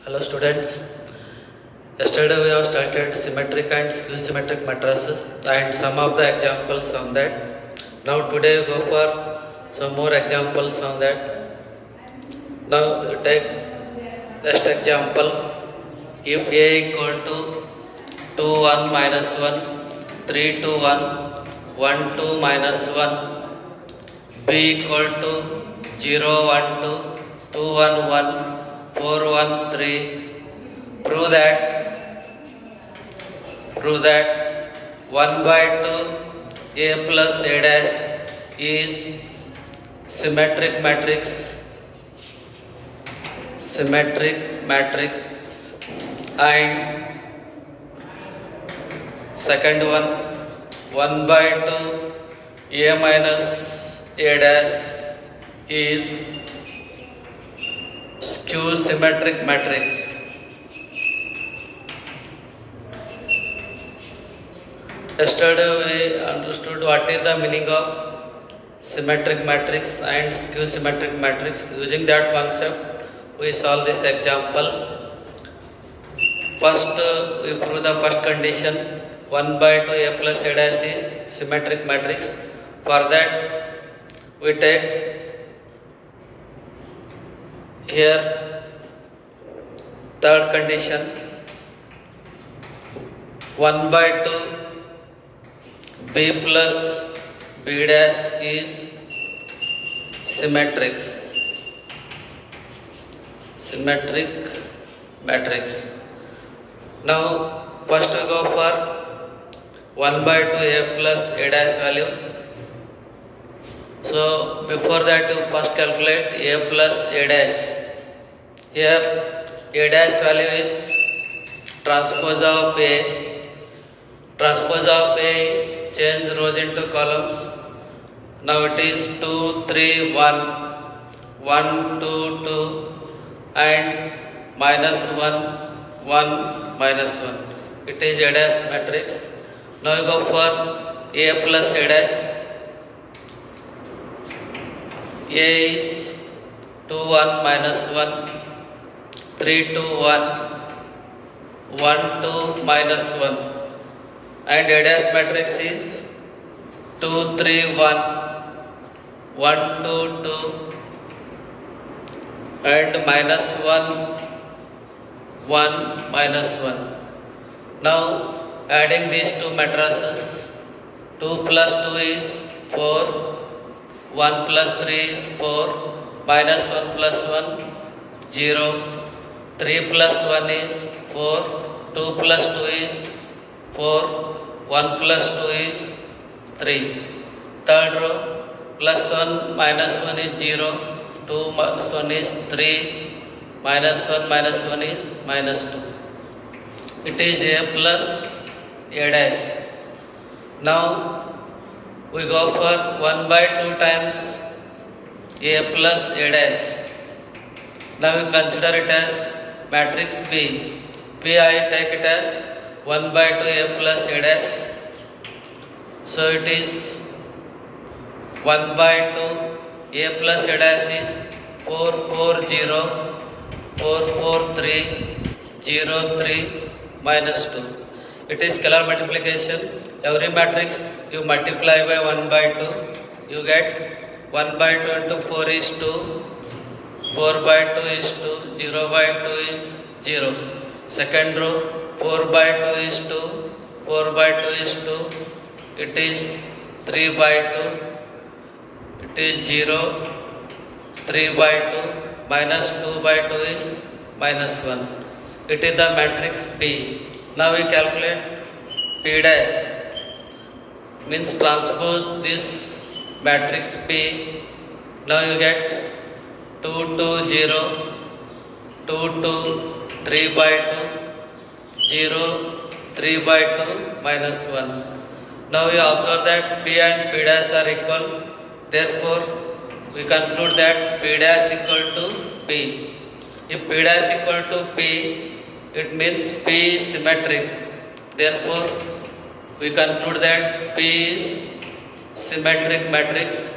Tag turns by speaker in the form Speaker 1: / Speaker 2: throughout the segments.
Speaker 1: Hello students. Yesterday we have started symmetric and skew symmetric matrices and some of the examples on that. Now today we go for some more examples on that. Now we take next example. If A equal to 2 1 minus 1 3 2 1 1 2 minus 1, B equal to 0 1 2 2 1 1 4 1 3, prove that 1 by 2 A plus A dash is symmetric matrix and second one 1 by 2 A minus A dash is skew symmetric matrix. Yesterday we understood what is the meaning of symmetric matrix and skew symmetric matrix. Using that concept we solve this example. First we prove the first condition, 1 by 2 A plus A dash is symmetric matrix. For that we take here third condition, 1 by 2 B plus B dash is symmetric matrix. Now first we go for 1 by 2 A plus A dash value. So before that you first calculate A plus A dash. Here A dash value is transpose of A. Transpose of A is change rows into columns. Now it is 2 3 1 1 2 2 and minus 1 1 minus 1. It is A dash matrix. Now we go for A plus A dash. A is 2 1 minus 1 3 2 1 1 2 minus 1 and A dash matrix is 2 3 1 1 2 2 and minus 1 1 minus 1. Now adding these two matrices, 2 plus 2 is 4, 1 plus 3 is 4, minus 1 plus 1 0, 3 plus 1 is 4, 2 plus 2 is 4, 1 plus 2 is 3. Third row, plus 1 minus 1 is 0, 2 minus 1 is 3, minus 1 is minus 2. It is A plus A dash. Now we go for 1 by 2 times A plus A dash. Now we consider it as matrix P. P I take it as 1 by 2 A plus A dash. So it is 1 by 2 A plus A dash is 4 4 0 4 4 3 0 3 minus 2. It is scalar multiplication. Every matrix you multiply by 1 by 2, you get 1 by 2 into 4 is 2, 4 by 2 is 2, 0 by 2 is 0. Second row, 4 by 2 is 2, 4 by 2 is 2, it is 3 by 2, it is 0, 3 by 2, minus 2 by 2 is minus 1. It is the matrix P. Now we calculate P dash, means transpose this matrix P. Now you get 2 2 0, 2 2 3 by 2, 0 3 by 2 minus 1. Now you observe that P and P dash are equal. Therefore we conclude that P dash equal to P. If P dash equal to P, it means P is symmetric. Therefore we conclude that P is symmetric matrix.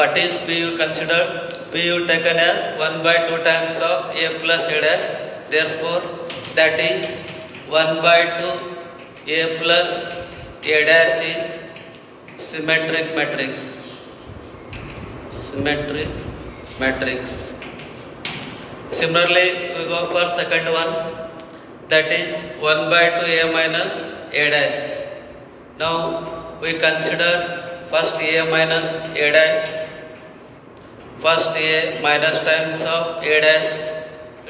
Speaker 1: what is Pu considered? Pu taken as 1 by 2 times of A plus A dash. Therefore, that is 1 by 2 A plus A dash is symmetric matrix. Symmetric matrix. Similarly, we go for second one, that is 1 by 2 A minus A dash. Now we consider first A minus A dash. First A minus times of A dash,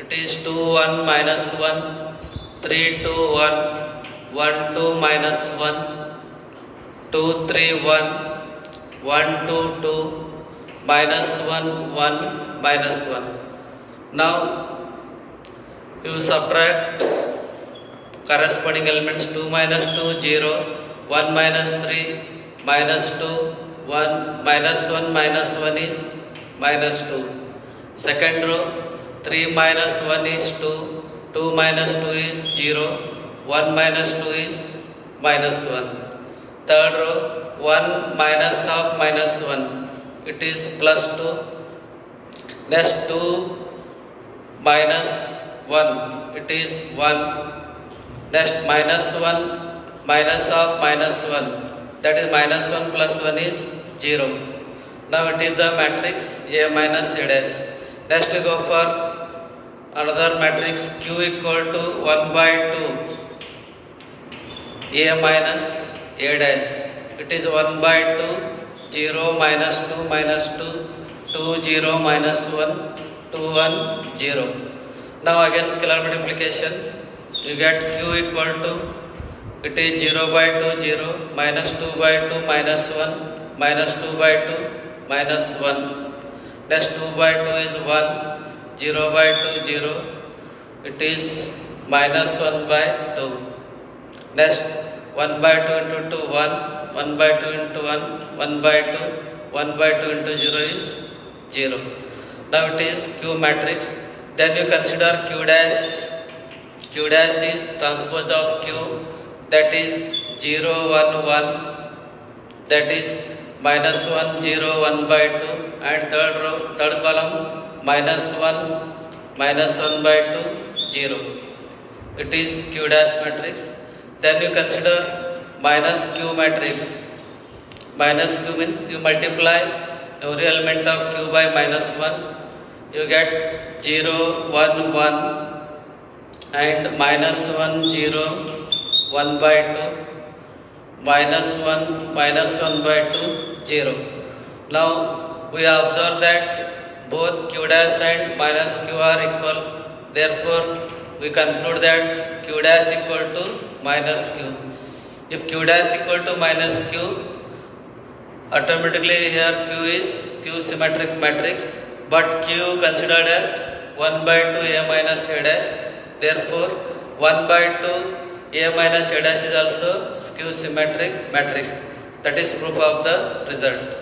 Speaker 1: it is 2 1 minus 1, 3 2 1, 1 2 minus 1, 2 3 1, 1 2 2, minus 1 1 minus 1. Now you subtract corresponding elements. 2 minus 2 0, 1 minus 3 minus 2 1, minus 1 minus 1 is minus 2. Second row, 3 minus 1 is 2, 2 minus 2 is 0, 1 minus 2 is minus 1. Third row, 1 minus of minus 1, it is plus 2. Next 2 minus 1, it is 1. Next minus 1 minus of minus 1, that is minus 1 plus 1 is 0. Now it is the matrix A minus A dash. Next we go for another matrix Q equal to 1 by 2 A minus A dash. It is 1 by 2, 0 minus 2 minus 2, 2 0 minus 1, 2 1 0. Now again scalar multiplication, you get Q equal to, it is 0 by 2 0, minus 2 by 2 minus 1, minus 2 by 2 minus 1. Next 2 by 2 is 1, 0 by 2 0, it is minus 1 by 2. Next 1 by 2 into 2 1, 1 by 2 into 1, 1 by 2, 1 by 2 into 0 is 0. Now it is Q matrix. Then you consider Q dash. Q dash is transposed of Q, that is 0 1 1, that is minus 1 0 1 by 2, and third row, third column, minus 1 minus 1 by 2 0. It is Q dash matrix. Then you consider minus Q matrix. Minus Q means you multiply every element of Q by minus 1, you get 0 1 1 and minus 1 0 1 by 2, minus 1 minus 1 by 2 0. Now we observe that both Q dash and minus Q are equal. Therefore we conclude that Q dash equal to minus Q. If Q dash equal to minus Q, automatically here Q is Q symmetric matrix, but Q considered as 1 by 2 A minus A dash. Therefore 1 by 2 A minus A dash is also Q symmetric matrix. That is proof of the result.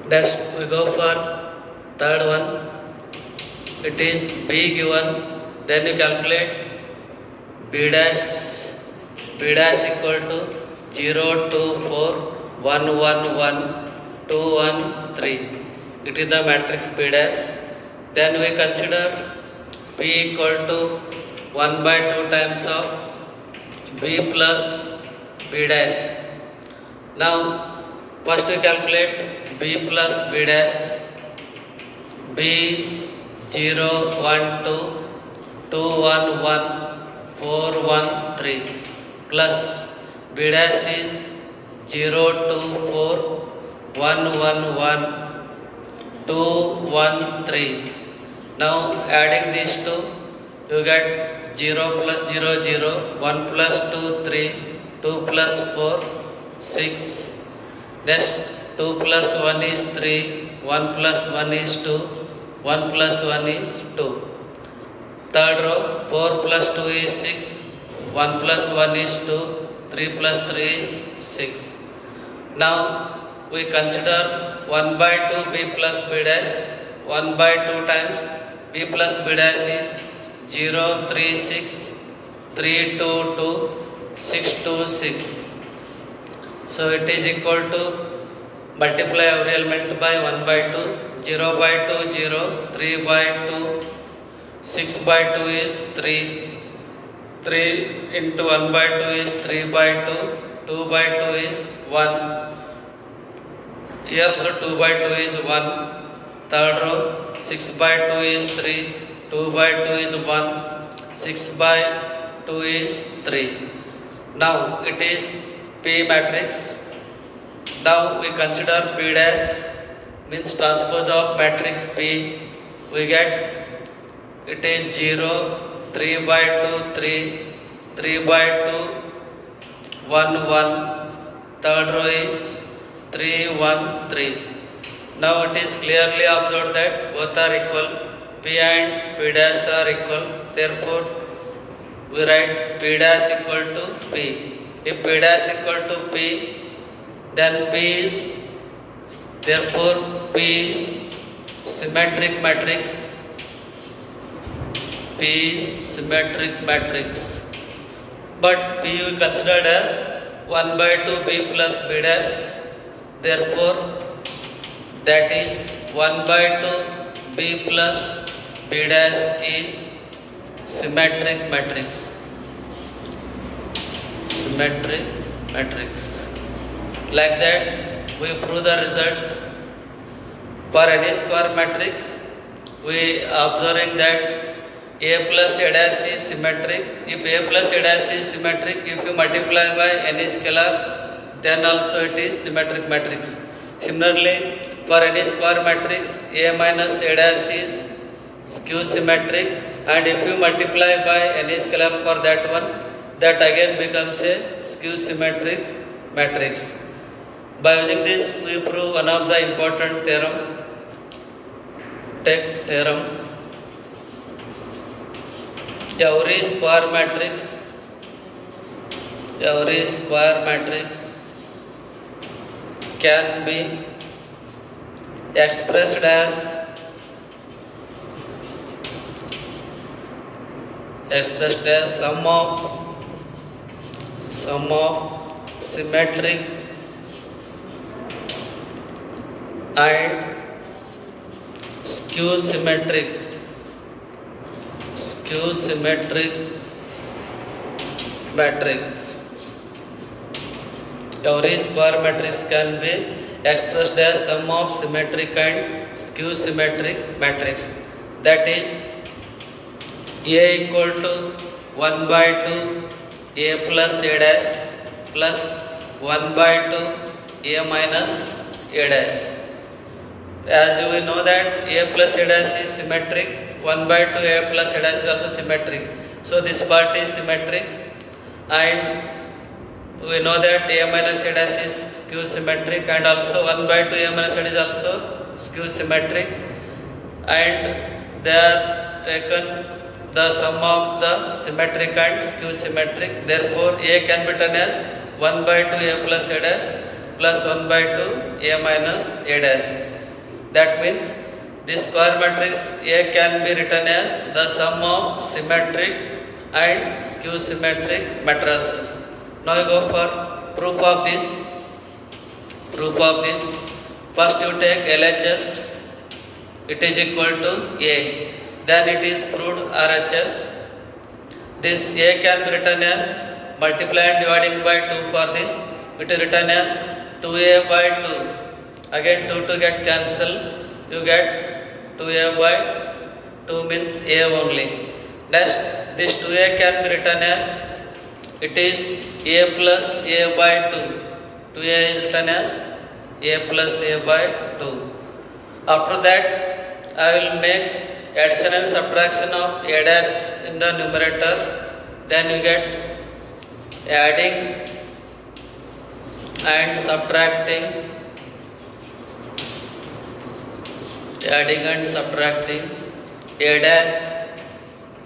Speaker 1: Next we go for third one. It is B given, then you calculate B dash. B dash equal to 0 2 4 1 1 1 2 1 3. It is the matrix B dash. Then we consider B equal to 1 by 2 times of B plus B dash. Now first we calculate B plus B dash. B is 0 1 2 2 1 1 4 1 3 plus B dash is 0 2 4 1 1 1 2 1 3. Now adding these two, you get 0 plus 0 0, 1 plus 2 3, 2 plus 4 6. Next 2 plus 1 is 3, 1 plus 1 is 2, 1 plus 1 is 2. Third row, 4 plus 2 is 6, 1 plus 1 is 2, 3 plus 3 is 6. Now we consider 1 by 2 B plus B dash. 1 by 2 times B plus B dash is 0 3 6 3 2 2 6 2 6. So it is equal to multiply every element by 1 by 2, 0 by 2, 0, 3 by 2, 6 by 2 is 3, 3 into 1 by 2 is 3 by 2, 2 by 2 is 1, here also 2 by 2 is 1, third row 6 by 2 is 3, 2 by 2 is 1, 6 by 2 is 3. Now it is P matrix. Now we consider P dash means transpose of matrix P. We get it is 0, 3 by 2, 3, 3 by 2, 1, 1, third row is 3, 1, 3. Now it is clearly observed that both are equal. P and P dash are equal. Therefore, we write P dash equal to P. If P dash equal to P, then P is, therefore P is symmetric matrix. P is symmetric matrix. But P we considered as 1 by 2 B plus B dash. Therefore, that is 1 by 2 B plus B dash is symmetric matrix. Symmetric matrix. Like that, we prove the result. For any square matrix, we observing that A plus A dash is symmetric. If A plus A dash is symmetric, if you multiply by any scalar, then also it is symmetric matrix. Similarly, for any square matrix, A minus A dash is skew symmetric, and if you multiply by any scalar for that one, that again becomes a skew symmetric matrix. By using this, we prove one of the important theorem. Take theorem. Every square matrix can be expressed as sum of symmetric and skew symmetric matrix. Every square matrix can be expressed as sum of symmetric and skew symmetric matrix. That is A equal to 1 by 2 A plus A dash plus 1 by 2 A minus A dash. As you will know that A plus A dash is symmetric, 1 by 2 A plus A dash is also symmetric. So this part is symmetric, and we know that A minus A dash is skew symmetric, and also 1 by 2 A minus A dash is also skew symmetric, and they are taken the sum of the symmetric and skew symmetric. Therefore, A can be written as 1 by 2 A plus A dash plus 1 by 2 A minus A dash. That means this square matrix A can be written as the sum of symmetric and skew symmetric matrices. Now we go for proof of this. First you take LHS, it is equal to A. Then it is proved RHS. This A can be written as multiply and dividing by 2 for this. It is written as 2A by 2. Again 2 get cancelled. You get 2A by 2 means A only. Next, this 2A can be written as it is A plus A by 2. 2A is written as A plus A by 2. After that, I will make addition and subtraction of A dash in the numerator. Then you get adding and subtracting A dash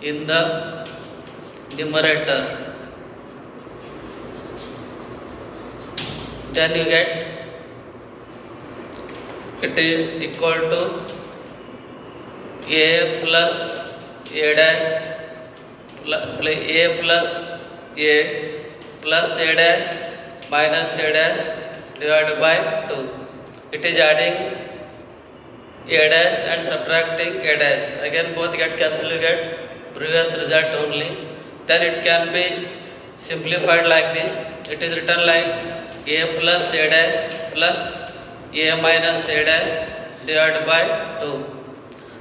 Speaker 1: in the numerator. Then you get it is equal to A plus A dash A plus A plus A dash minus a dash divided by 2. It is adding a dash and subtracting a dash. Again both get cancelled, you get previous result only. Then it can be simplified like this. It is written like a plus a dash plus a minus a dash divided by 2.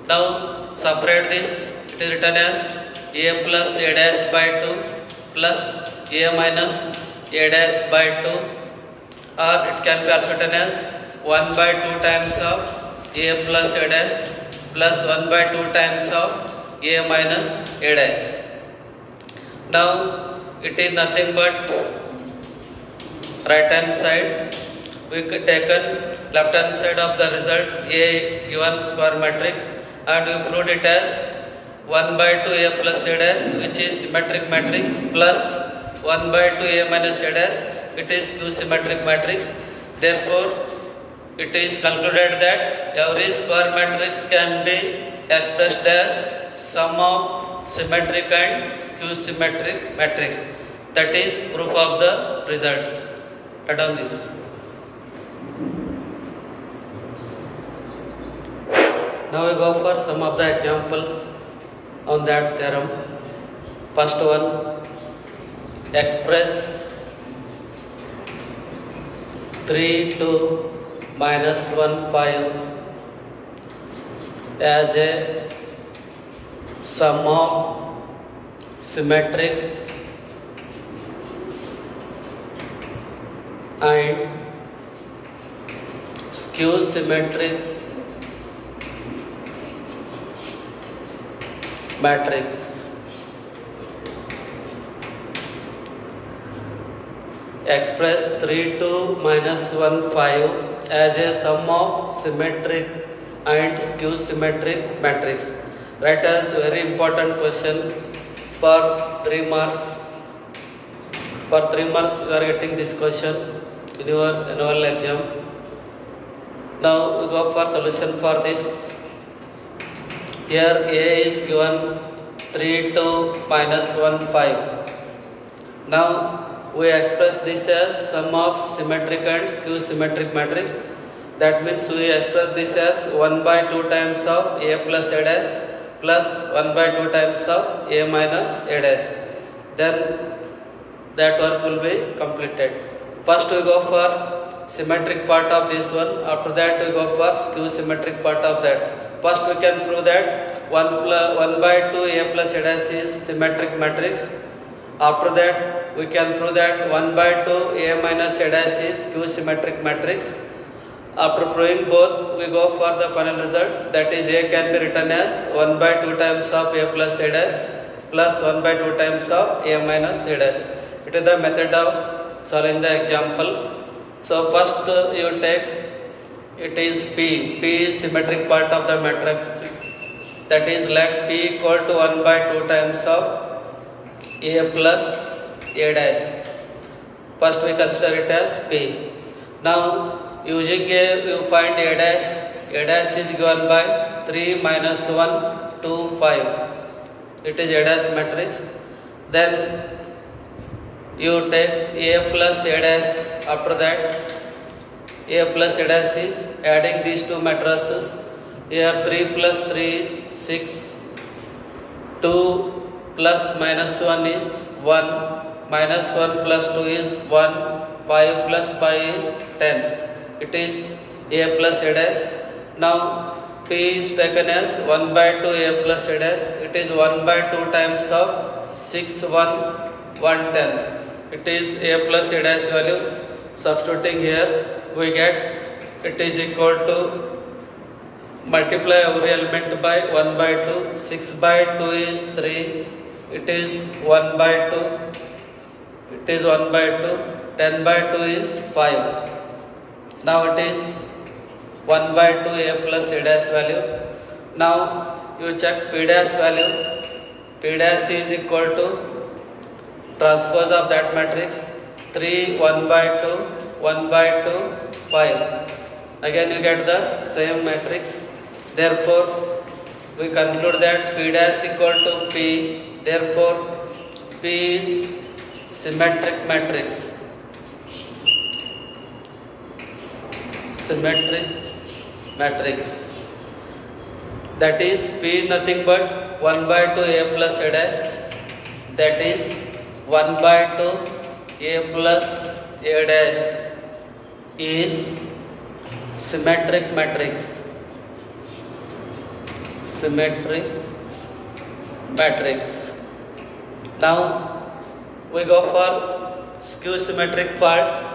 Speaker 1: Now separate this. It is written as a plus a dash by 2 plus a minus a dash by 2, or it can be also written as 1 by 2 times of a plus a dash plus 1 by 2 times of a minus a dash. Now it is nothing but right hand side. We taken left hand side of the result A given square matrix and we proved it as 1 by 2 a plus a dash, which is symmetric matrix, plus 1 by 2 a minus a dash, it is Q symmetric matrix. Therefore it is concluded that every square matrix can be expressed as sum of symmetric and skew symmetric matrix. That is proof of the result. Add on this. Now we go for some of the examples on that theorem. First one, express 3 2 minus 1 5 as a sum of symmetric and skew symmetric matrix. Express 3 2 minus 1 5 as a sum of symmetric and skew symmetric matrix. Write as very important question for 3 marks. For 3 marks you are getting this question in your annual exam. Now we go for solution for this. Here A is given 3 2 minus 1 5. Now we express this as sum of symmetric and skew symmetric matrix. That means we express this as 1 by 2 times of a plus a dash plus 1 by 2 times of a minus a dash. Then that work will be completed. First we go for symmetric part of this one. After that we go for skew symmetric part of that. First we can prove that 1 by 2 a plus a dash is symmetric matrix. After that we can prove that 1 by 2 a minus a dash is skew symmetric matrix. After proving both, we go for the final result, that is A can be written as 1 by 2 times of a plus a dash plus 1 by 2 times of a minus a dash. It is the method of solving the example. So first you take, it is P. P is symmetric part of the matrix. That is let P equal to 1 by 2 times of a plus a dash. First we consider it as P. Now using A, you find a dash. A dash is given by 3 minus 1 2 5. It is a dash matrix. Then you take A plus a dash. After that A plus a dash is adding these two matrices. Here 3 plus 3 is 6. 2 plus minus 1 is 1. Minus 1 plus 2 is 1. 5 plus 5 is 10. It is a plus a dash. Now P is taken as 1 by 2 a plus a dash. It is 1 by 2 times of 6 1 110. It is a plus a dash value. Substituting here we get it is equal to, multiply every element by 1 by 2. 6 by 2 is 3. It is 1 by 2. It is 1 by 2. 10 by 2 is 5. Now it is 1 by 2 a plus a dash value. Now you check P dash value. P dash is equal to transpose of that matrix. 3 1 by 2 1 by 2 5. Again you get the same matrix. Therefore we conclude that P dash equal to P. Therefore P is symmetric matrix. symmetric matrix. That is P is nothing but 1 by 2 A plus A dash. That is 1 by 2 A plus A dash is symmetric matrix. Symmetric matrix. Now we go for skew symmetric part.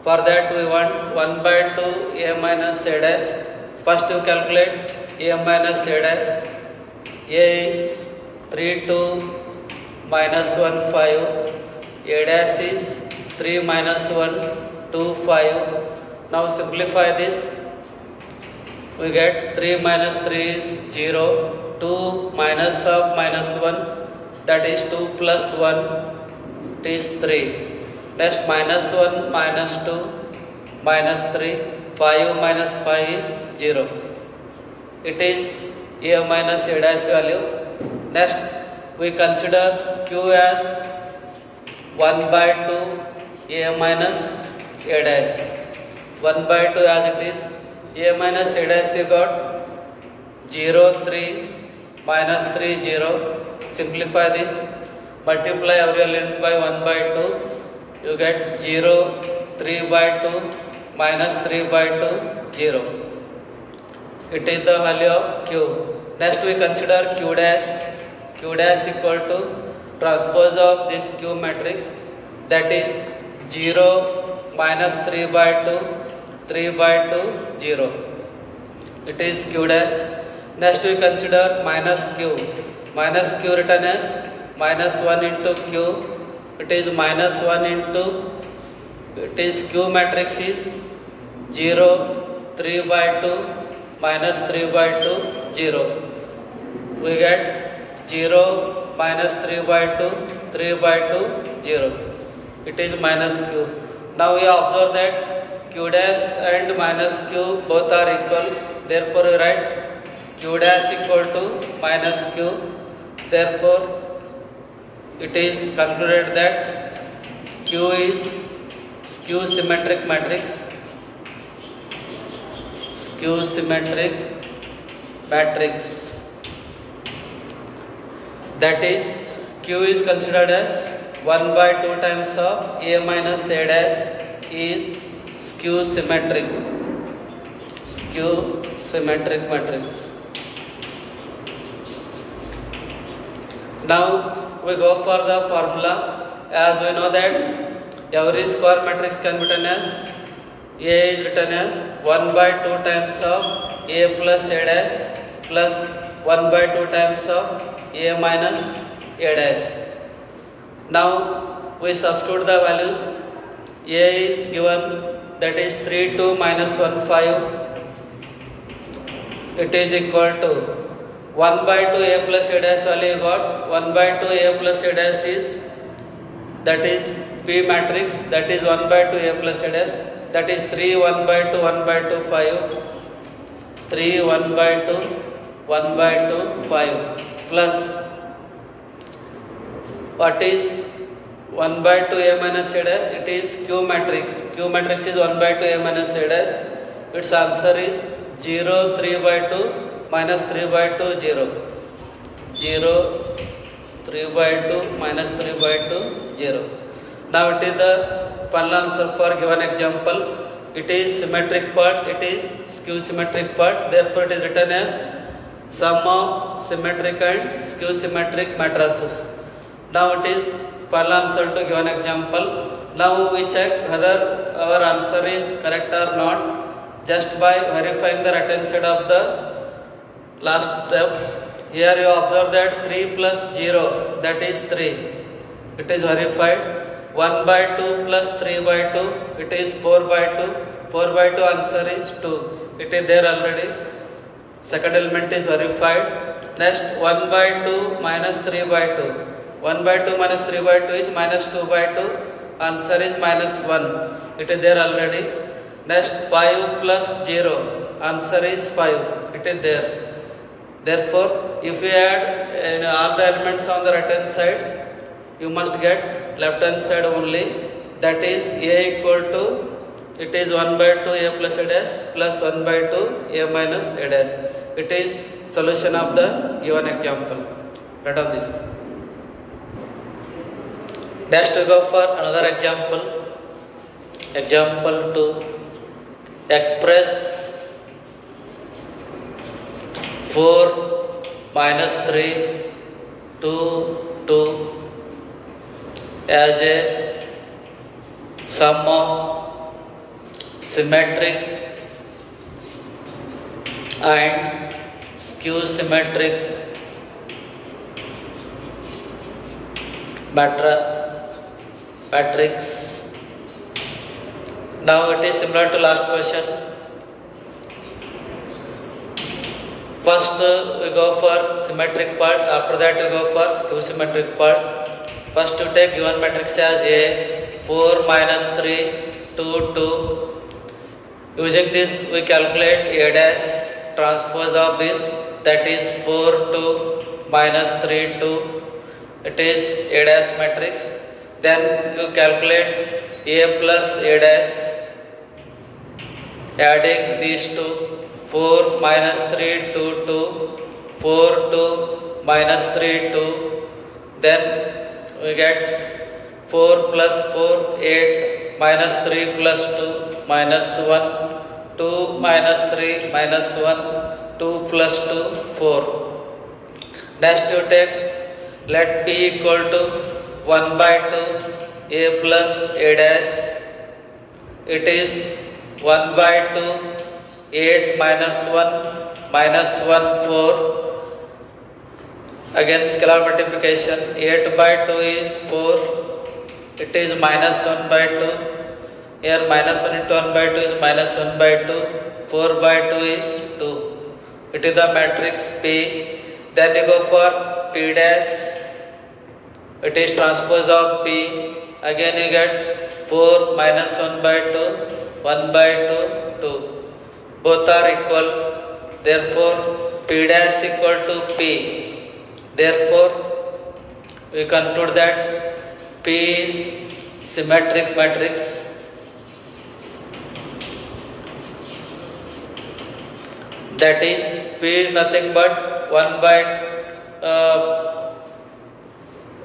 Speaker 1: For that we want 1 by 2 A minus A dash. First you calculate A minus A dash. A is 3 2 minus 1 5. A dash is 3 minus 1 2 5. Now simplify this. We get 3 minus 3 is 0. 2 minus of minus 1, that is 2 plus 1, it is 3. Next minus 1 minus 2 minus 3, 5 minus 5 is 0. It is A minus A dash value. Next we consider Q as 1 by 2 A minus A dash. 1 by 2 as it is. A minus A dash you got 0 3 minus 3 0. Simplify this. Multiply every element by 1 by 2. You get 0 3 by 2 minus 3 by 2 0. It is the value of Q. Next we consider Q dash. Q dash equal to transpose of this Q matrix, that is 0 minus 3 by 2 3 by 2 0. It is Q dash. Next we consider minus Q. Minus Q written as minus 1 into Q. It is minus 1 into, it is Q matrix is 0 3 by 2 minus 3 by 2 0. We get 0 minus 3 by 2 3 by 2 0. It is minus Q. Now we observe that Q dash and minus Q both are equal. Therefore we write Q dash equal to minus Q. Therefore it is concluded that Q is skew symmetric matrix. Skew symmetric matrix. That is Q is considered as 1 by 2 times of A minus A dash is skew symmetric. Skew symmetric matrix. Now we go for the formula. As we know that every square matrix can be written as A is written as 1 by 2 times of A plus A dash plus 1 by 2 times of A minus A dash. Now we substitute the values. A is given, that is 3 2 minus 1 5. It is equal to 1 by 2 A plus A dash value you got. 1 by 2 A plus A dash is, that is P matrix, that is 1 by 2 A plus A dash, that is 3 1 by 2 1 by 2 5, 3 1 by 2 1 by 2 5 plus what is 1 by 2 A minus A dash, it is Q matrix. Q matrix is 1 by 2 A minus A dash. Its answer is 0 3 by 2 minus 3 by 2 0. 0 3 by 2 minus 3 by 2 0. Now it is the final answer for given example. It is symmetric part, it is skew symmetric part. Therefore it is written as sum of symmetric and skew symmetric matrices. Now it is final answer to given example. Now we check whether our answer is correct or not just by verifying the right hand side of the last step. Here you observe that 3 plus 0, that is 3. It is verified. 1 by 2 plus 3 by 2, it is 4 by 2. 4 by 2 answer is 2. It is there already. Second element is verified. Next 1 by 2 minus 3 by 2. 1 by 2 minus 3 by 2 is minus 2 by 2. Answer is minus 1. It is there already. Next 5 plus 0. Answer is 5. It is there. Therefore, if you add all the elements on the right hand side, you must get left hand side only. That is A equal to It is 1 by 2 a plus a dash plus 1 by 2 a minus a dash. It is solution of the given example. Write on this. Next we go for another example. Example 2. Express 4 minus 3 2 2 as a sum of symmetric and skew symmetric matrix. Now it is similar to last question. First we go for symmetric part, after that we go for skew symmetric part. First we take given matrix as A 4 minus 3 2 2. Using this we calculate A dash transpose of this, that is 4 2 minus 3 2. It is A dash matrix. Then you calculate A plus A dash, adding these two. 4 minus 3 2 2 4 2 minus 3 2. Then we get 4 plus 4 8 minus 3 plus 2 minus 1 2 minus 3 minus 1 2 plus 2 4. Next you take, let P equal to 1 by 2 A plus A dash. It is 1 by 2 8 minus 1 minus 1 4. Again scalar multiplication. 8 by 2 is 4. It is minus 1 by 2. Here minus 1 into 1 by 2 is minus 1 by 2. 4 by 2 is 2. It is the matrix P. Then you go for P dash. It is transpose of P. Again you get 4 minus 1 by 2 1 by 2 2. Both are equal. Therefore P dash equal to P. Therefore we conclude that P is symmetric matrix. That is P is nothing but 1 by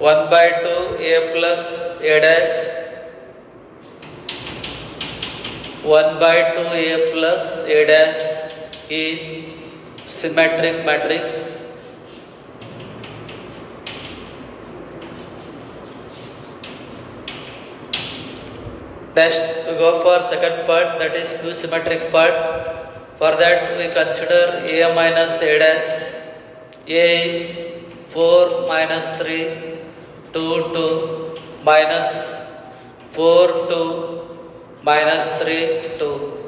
Speaker 1: 2 A plus A dash 1 by 2 A plus A dash is symmetric matrix. Next we go for second part, that is skew symmetric part. For that we consider A minus A dash. A is 4 minus 3 2 2 minus 4 2 minus 3 2.